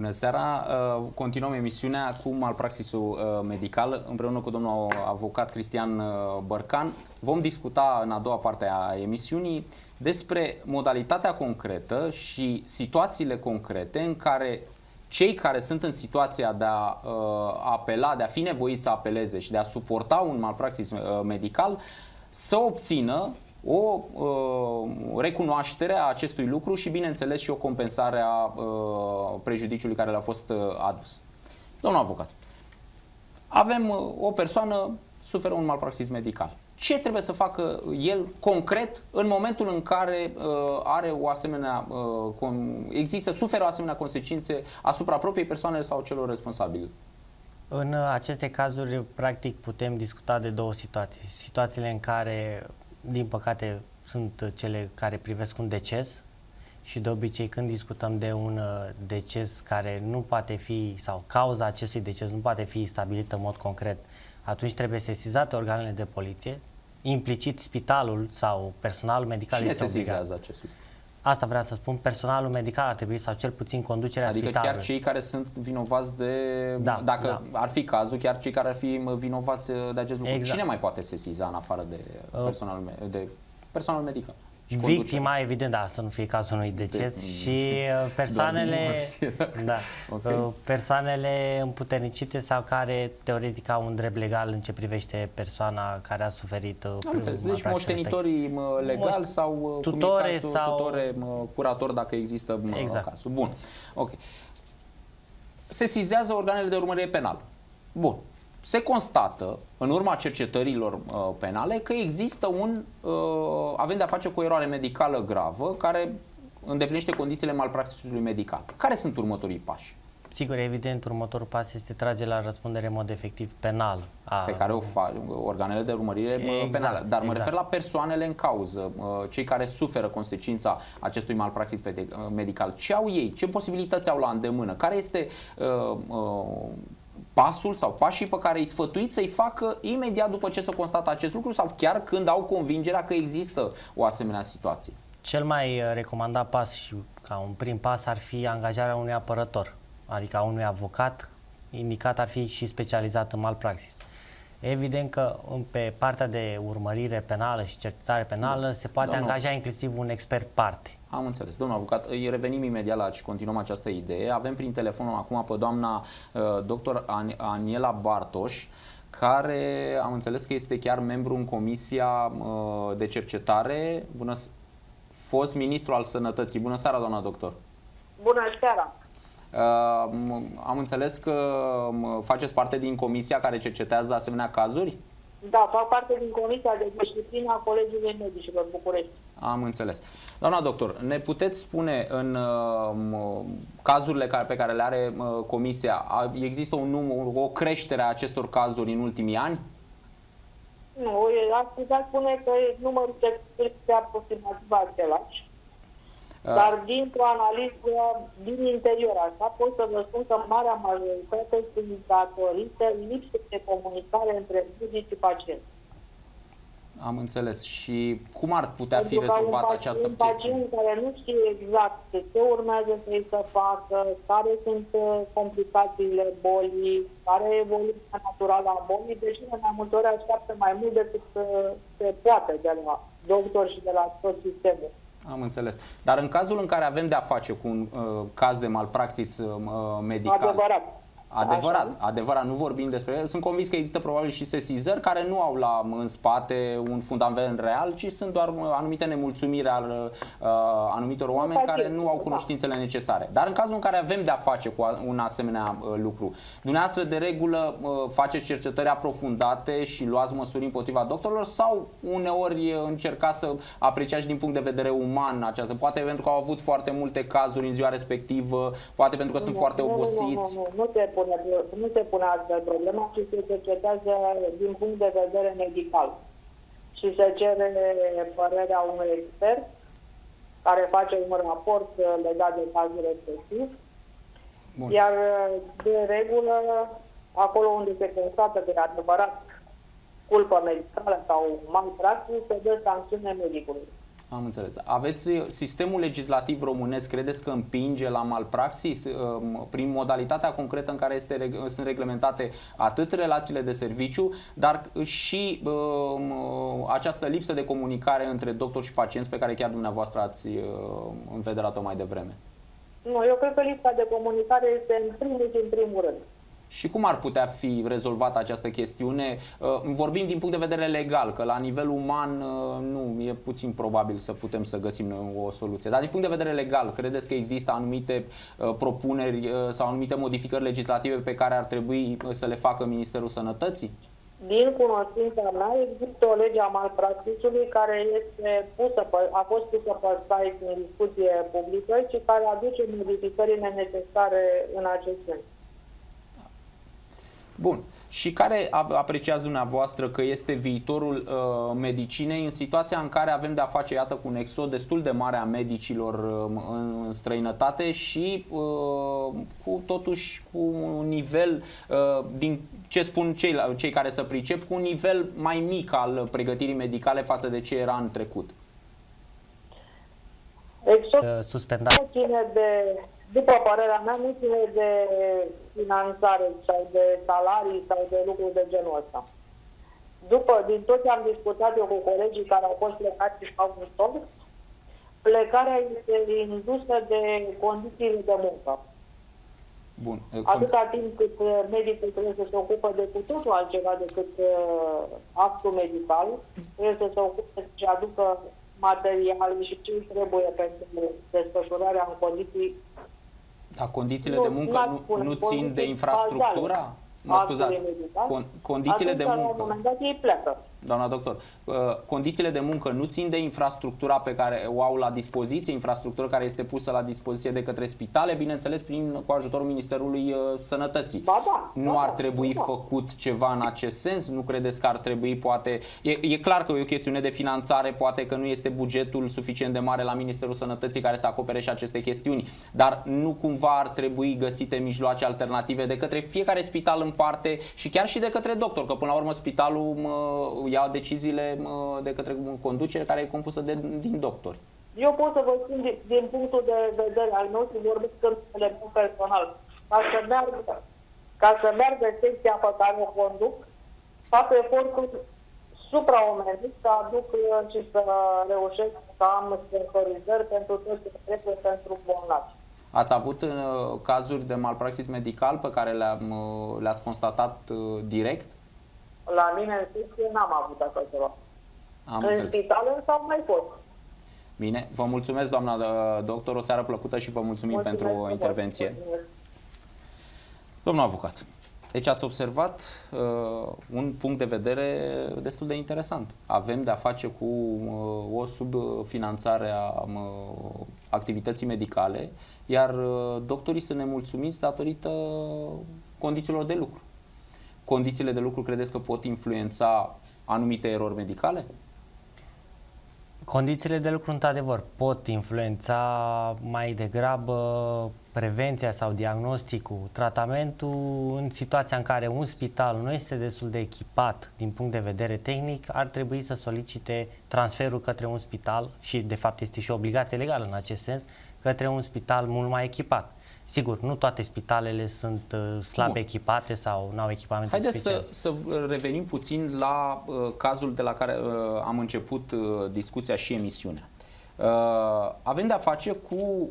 Bună seara! Continuăm emisiunea cu malpraxisul medical împreună cu domnul avocat Cristian Bărcan. Vom discuta în a doua parte a emisiunii despre modalitatea concretă și situațiile concrete în care cei care sunt în situația de a apela, de a fi nevoiți să apeleze și de a suporta un malpraxis medical, să obțină o recunoaștere a acestui lucru și, bineînțeles, și o compensare a prejudiciului care le-a fost adus. Domnul avocat, avem o persoană, suferă un malpraxis medical. Ce trebuie să facă el concret în momentul în care are o asemenea, suferă o asemenea consecințe asupra propriei persoane sau celor responsabili? În aceste cazuri, practic, putem discuta de două situații. Situațiile în care, din păcate, sunt cele care privesc un deces și de obicei când discutăm de un deces care nu poate fi, sau cauza acestui deces nu poate fi stabilită în mod concret, atunci trebuie sesizate organele de poliție, implicit spitalul sau personalul medical. Cine sesizează acest lucru? Asta vreau să spun, personalul medical ar trebui, sau cel puțin conducerea spitalului. Adică chiar cei care sunt vinovați de, dacă ar fi cazul, chiar cei care ar fi vinovați de acest lucru. Exact. Cine mai poate sesiza în afară de personalul medical? Victima, evident, da, să nu fie cazul unui deces și persoanele împuternicite sau care teoretic au un drept legal în ce privește persoana care a suferit. Deci moștenitorii legali sau tutore sau curator, dacă există cazul. Bun. Ok. Sesizează organele de urmărire penală. Bun. Se constată, în urma cercetărilor penale, că există avem de-a face cu o eroare medicală gravă care îndeplinește condițiile malpraxisului medical. Care sunt următorii pași? Sigur, evident, următorul pas este trage la răspundere în mod efectiv penal. Pe care o fac organele de urmărire penală. Dar mă refer la persoanele în cauză, cei care suferă consecința acestui malpraxis medical. Ce au ei? Ce posibilități au la îndemână? Care este pasul sau pașii pe care îi sfătuiți să-i facă imediat după ce se constată acest lucru sau chiar când au convingerea că există o asemenea situație? Cel mai recomandat pas și ca un prim pas ar fi angajarea unui apărător, adică a unui avocat, indicat ar fi și specializat în malpraxis. Evident că pe partea de urmărire penală și cercetare penală se poate angaja inclusiv un expert parte. Am înțeles. Domnul avocat, îi revenim imediat la și continuăm această idee. Avem prin telefon acum pe doamna dr. Aniela Bartoș, care am înțeles că este chiar membru în Comisia de Cercetare, fost ministru al Sănătății. Bună seara, doamna doctor! Bună seara! Am înțeles că faceți parte din comisia care cercetează asemenea cazuri? Da, fac parte din Comisia de Disciplină a Colegiului Medicilor București. Am înțeles. Doamna doctor, ne puteți spune în cazurile pe care le are comisia, există o creștere a acestor cazuri în ultimii ani? Nu, aș putea spune că numărul este aproximativ același. Dar dintr-o analiză din interior, așa, pot să vă spun că marea majoritate sunt datorită lipsei de comunicare între medici și pacienți. Am înțeles. Și cum ar putea fi rezolvată această chestie? Un pacient care nu știe exact ce urmează să-i să facă, care sunt complicațiile bolii, care e evoluția naturală a bolii, deși de mai multe ori așteaptă mai mult decât se poate de la doctor și de la tot sistemul. Am înțeles. Dar în cazul în care avem de-a face cu un caz de malpraxis medical... Adevărat, nu vorbim despre el. Sunt convins că există probabil și sesizări care nu au în spate un fundament real, ci sunt doar anumite nemulțumiri al anumitor oameni care nu au cunoștințele necesare. Dar în cazul în care avem de-a face cu un asemenea lucru, dumneavoastră de regulă faceți cercetări aprofundate și luați măsuri împotriva doctorilor sau uneori încercați să apreciați din punct de vedere uman această? Poate pentru că au avut foarte multe cazuri în ziua respectivă, poate pentru că sunt foarte obosiți. Nu se pune astfel problema, ci se cercetează din punct de vedere medical. Și se cere părerea unui expert care face un raport legat de cazul respectiv. Bun. Iar de regulă, acolo unde se constată că e adevărat culpă medicală sau malpraxis, se dă sancțiune medicului. Am înțeles. Aveți sistemul legislativ românesc, credeți că împinge la malpraxis prin modalitatea concretă în care sunt reglementate atât relațiile de serviciu, dar și această lipsă de comunicare între doctor și pacienți pe care chiar dumneavoastră ați învederat-o mai devreme? Nu, eu cred că lipsa de comunicare este în primul rând. Și cum ar putea fi rezolvată această chestiune? Vorbim din punct de vedere legal, că la nivel uman nu e puțin probabil să putem să găsim o soluție. Dar din punct de vedere legal, credeți că există anumite propuneri sau anumite modificări legislative pe care ar trebui să le facă Ministerul Sănătății? Din cunoștința mea, există o lege a malpraxisului care a fost pusă pe site în discuție publică și care aduce modificările necesare în acest sens. Bun. Și care apreciați dumneavoastră că este viitorul medicinei în situația în care avem de-a face, iată, cu un exod destul de mare a medicilor în străinătate și totuși cu un nivel, din ce spun cei care se pricep, cu un nivel mai mic al pregătirii medicale față de ce era în trecut? Suspendat. După părerea mea, nu ține de finanțare sau de salarii sau de lucruri de genul ăsta. Din tot ce am discutat eu cu colegii care au fost plecați și au întors, plecarea este indusă de condițiile de muncă. Bun. Atâta timp cât medicul trebuie să se ocupe de cu totul altceva decât actul medical, trebuie să se ocupe și aducă materiale și ce trebuie pentru desfășurarea în condiții. Dar condițiile de muncă nu țin de infrastructura? Mă scuzați. Condițiile de muncă. La un moment dat ei pleacă. Doamna doctor, condițiile de muncă nu țin de infrastructura pe care o au la dispoziție, infrastructură care este pusă la dispoziție de către spitale, bineînțeles cu ajutorul Ministerului Sănătății. Nu ar trebui făcut ceva în acest sens? Nu credeți că ar trebui, poate... E clar că e o chestiune de finanțare, poate că nu este bugetul suficient de mare la Ministerul Sănătății care să acopere și aceste chestiuni, dar nu cumva ar trebui găsite mijloace alternative de către fiecare spital în parte și chiar și de către doctor, că până la urmă spitalul ia deciziile de către conducere care e compusă din doctori. Eu pot să vă spun din punctul de vedere al meu și vorbesc în telefon personal. Ca să meargă secția pe care o conduc, fac eforturi supraomenite să aduc și să reușesc să am sponsorizări pentru tot ce trebuie pentru bolnavi. Ați avut cazuri de malpraxis medical pe care le-ați constatat direct? La mine în secție n-am avut așa ceva. În spital sau mai fost. Bine, vă mulțumesc, doamna doctor, o seară plăcută și vă mulțumim pentru intervenție. Domnul avocat, deci ați observat un punct de vedere destul de interesant. Avem de-a face cu o subfinanțare a activității medicale, iar doctorii sunt nemulțumiți datorită condițiilor de lucru. Condițiile de lucru credeți că pot influența anumite erori medicale? Condițiile de lucru, într-adevăr, pot influența mai degrabă prevenția sau diagnosticul, tratamentul în situația în care un spital nu este destul de echipat din punct de vedere tehnic, ar trebui să solicite transferul către un spital și, de fapt, este și o obligație legală în acest sens, către un spital mult mai echipat. Sigur, nu toate spitalele sunt slab echipate sau nu au echipamente speciale. Haideți să revenim puțin la cazul de la care am început discuția și emisiunea. Avem de-a face cu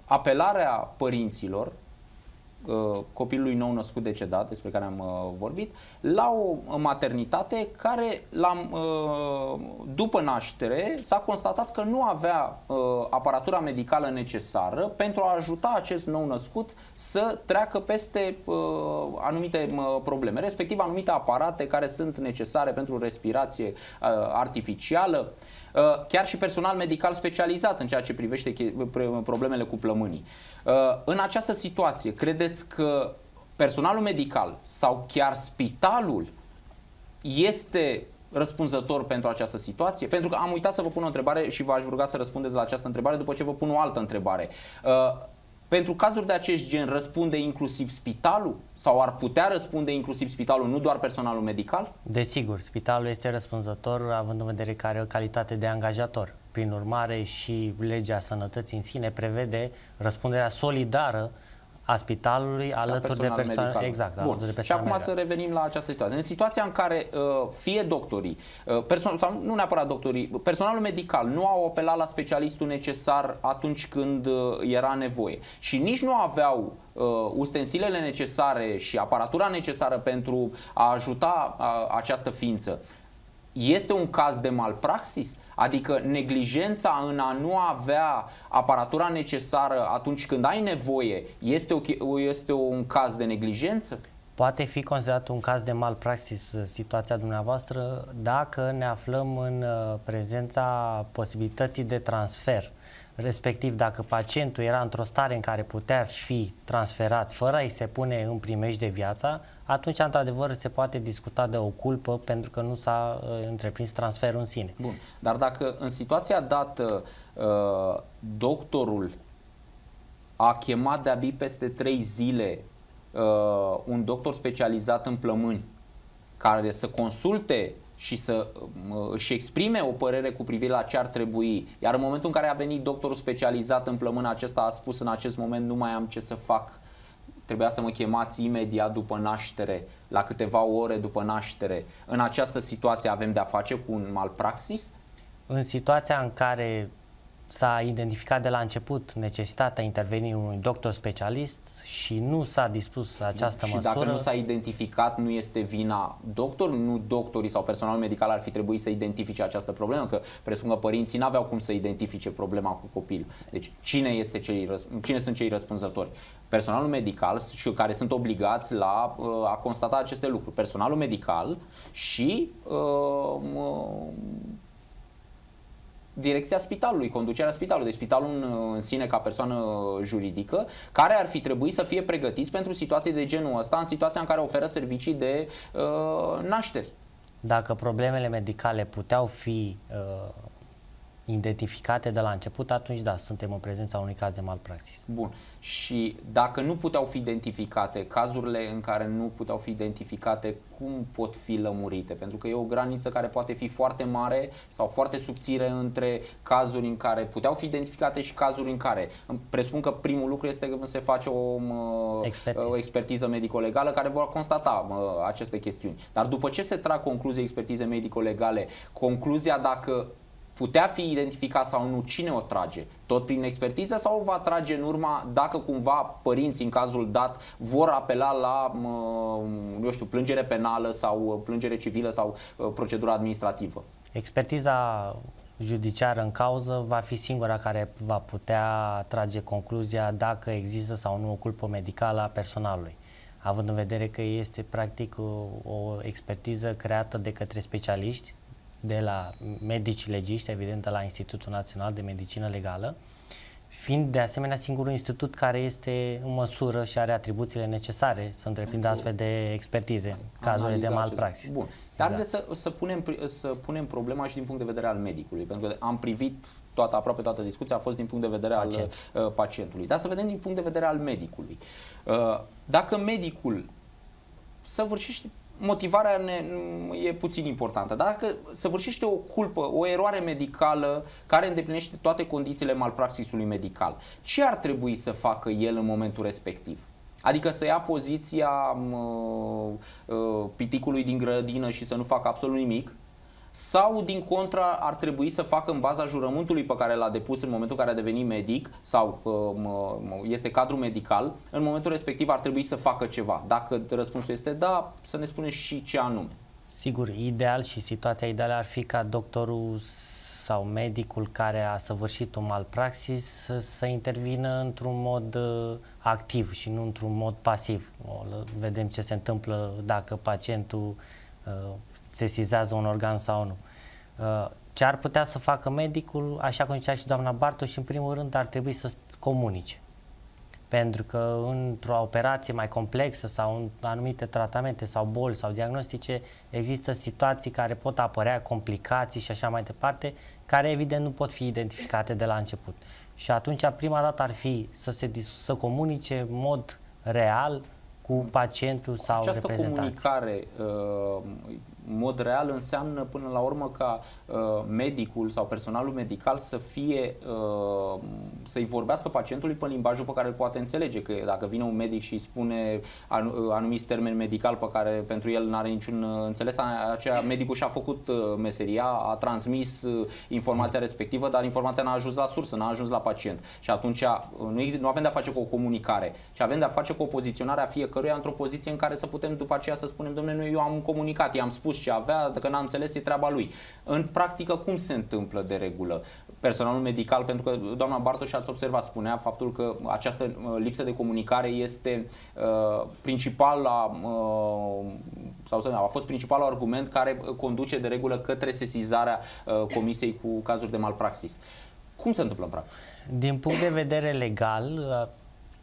apelarea părinților copilului nou născut decedat, despre care am vorbit, la o maternitate care după naștere s-a constatat că nu avea aparatura medicală necesară pentru a ajuta acest nou născut să treacă peste anumite probleme, respectiv anumite aparate care sunt necesare pentru respirație artificială, chiar și personal medical specializat în ceea ce privește problemele cu plămânii. În această situație, credeți că personalul medical sau chiar spitalul este răspunzător pentru această situație? Pentru că am uitat să vă pun o întrebare și v-aș ruga să răspundeți la această întrebare după ce vă pun o altă întrebare. Pentru cazuri de acest gen răspunde inclusiv spitalul? Sau ar putea răspunde inclusiv spitalul, nu doar personalul medical? Desigur, spitalul este răspunzător având în vedere că are o calitate de angajator. Prin urmare, și legea sănătății în sine prevede răspunderea solidară a spitalului alături de personal. Exact, Bun. alături de Și personal acum medical. să revenim la această situație. În situația în care fie doctorii, sau nu neapărat doctorii, personalul medical nu au apelat la specialistul necesar atunci când era nevoie și nici nu aveau ustensilele necesare și aparatura necesară pentru a ajuta această ființă, este un caz de malpraxis? Adică neglijența în a nu avea aparatura necesară atunci când ai nevoie este un caz de neglijență? Poate fi considerat un caz de malpraxis situația dumneavoastră dacă ne aflăm în prezența posibilității de transfer. Respectiv, dacă pacientul era într-o stare în care putea fi transferat fără a-i se pune în primejdie de viața, atunci, într-adevăr, se poate discuta de o culpă pentru că nu s-a întreprins transferul în sine. Bun. Dar dacă în situația dată doctorul a chemat de-abia peste 3 zile un doctor specializat în plămâni care să consulte și să își exprime o părere cu privire la ce ar trebui, iar în momentul în care a venit doctorul specializat în plămână, acesta a spus: în acest moment nu mai am ce să fac, trebuia să mă chemați imediat după naștere, la câteva ore după naștere. În această situație avem de-a face cu un malpraxis? În situația în care s-a identificat de la început necesitatea intervenirii unui doctor specialist și nu s-a dispus această și măsură... dacă nu s-a identificat, nu este vina doctorului? Nu doctorii sau personalul medical ar fi trebuit să identifice această problemă? Că presupun că părinții n-aveau cum să identifice problema cu copilul. Deci cine sunt cei răspunzători? Personalul medical, și care sunt obligați la a constata aceste lucruri. Personalul medical și direcția spitalului, conducerea spitalului, deci spitalul în sine ca persoană juridică, care ar fi trebuit să fie pregătiți pentru situații de genul ăsta, în situația în care oferă servicii de nașteri. Dacă problemele medicale puteau fi identificate de la început, atunci da, suntem în prezența unui caz de malpraxis. Bun. Și dacă nu puteau fi identificate, cazurile în care nu puteau fi identificate, cum pot fi lămurite? Pentru că e o graniță care poate fi foarte mare sau foarte subțire între cazuri în care puteau fi identificate și cazuri în care. Presupun că primul lucru este că se face o expertiză medico-legală care va constata aceste chestiuni. Dar după ce se trag concluzii expertize medico-legale, concluzia dacă putea fi identificat sau nu, cine o trage? Tot prin expertiză sau o va trage în urma dacă cumva părinții în cazul dat vor apela la, eu știu, plângere penală sau plângere civilă sau procedură administrativă? Expertiza judiciară în cauză va fi singura care va putea trage concluzia dacă există sau nu o culpă medicală a personalului, având în vedere că este practic o expertiză creată de către specialiști, de la medici legiști, evident de la Institutul Național de Medicină Legală, fiind de asemenea singurul institut care este în măsură și are atribuțiile necesare să întreprindă astfel de expertize, cazurile de malpraxis. Bun. Dar exact. să punem problema și din punct de vedere al medicului, pentru că am privit aproape toată discuția a fost din punct de vedere al pacientului. Dar să vedem din punct de vedere al medicului. Dacă medicul săvârșește, motivarea e puțin importantă. Dacă săvârșește o culpă, o eroare medicală care îndeplinește toate condițiile malpraxisului medical, ce ar trebui să facă el în momentul respectiv? Adică să ia poziția piticului din grădină și să nu facă absolut nimic? Sau, din contra, ar trebui să facă în baza jurământului pe care l-a depus în momentul în care a devenit medic sau este cadru medical, în momentul respectiv ar trebui să facă ceva? Dacă răspunsul este da, să ne spuneți și ce anume. Sigur, ideal și situația ideală ar fi ca doctorul sau medicul care a săvârșit un malpraxis să intervină într-un mod activ și nu într-un mod pasiv. Vedem ce se întâmplă dacă pacientul sesizează un organ sau nu. Ce ar putea să facă medicul, așa cum zicea și doamna Bartos, și în primul rând ar trebui să comunice. Pentru că într-o operație mai complexă sau în anumite tratamente sau boli sau diagnostice există situații care pot apărea, complicații și așa mai departe, care evident nu pot fi identificate de la început. Și atunci prima dată ar fi să comunice în mod real cu pacientul sau Această reprezentanții. comunicare în mod real înseamnă până la urmă ca medicul sau personalul medical să-i vorbească pacientului pe limbajul pe care îl poate înțelege, că dacă vine un medic și îi spune anumiți termeni medical pe care pentru el nu are niciun înțeles, aceea medicul și-a făcut meseria, a transmis informația respectivă, dar informația n-a ajuns la sursă, n-a ajuns la pacient. Și atunci nu avem de-a face cu o comunicare, ci avem de-a face cu o poziționare a fiecăruia într-o poziție în care să putem după aceea să spunem, dom'le, eu am comunicat, i-am spus ce avea, dacă n-a înțeles, e treaba lui. În practică, cum se întâmplă de regulă? Personalul medical, pentru că doamna Bartoș, ați observat, spunea faptul că această lipsă de comunicare este a fost principalul argument care conduce de regulă către sesizarea comisiei cu cazuri de malpraxis. Cum se întâmplă în practică? Din punct de vedere legal,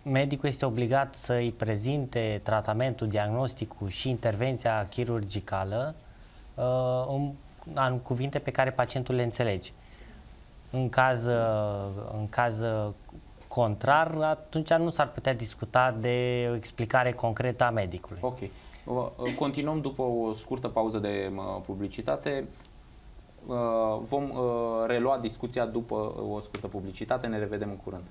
medicul este obligat să-i prezinte tratamentul, diagnosticul și intervenția chirurgicală în cuvinte pe care pacientul le înțelege. În caz contrar, atunci nu s-ar putea discuta de o explicare concretă a medicului. Ok. Continuăm după o scurtă pauză de publicitate. Vom relua discuția după o scurtă publicitate. Ne revedem în curând.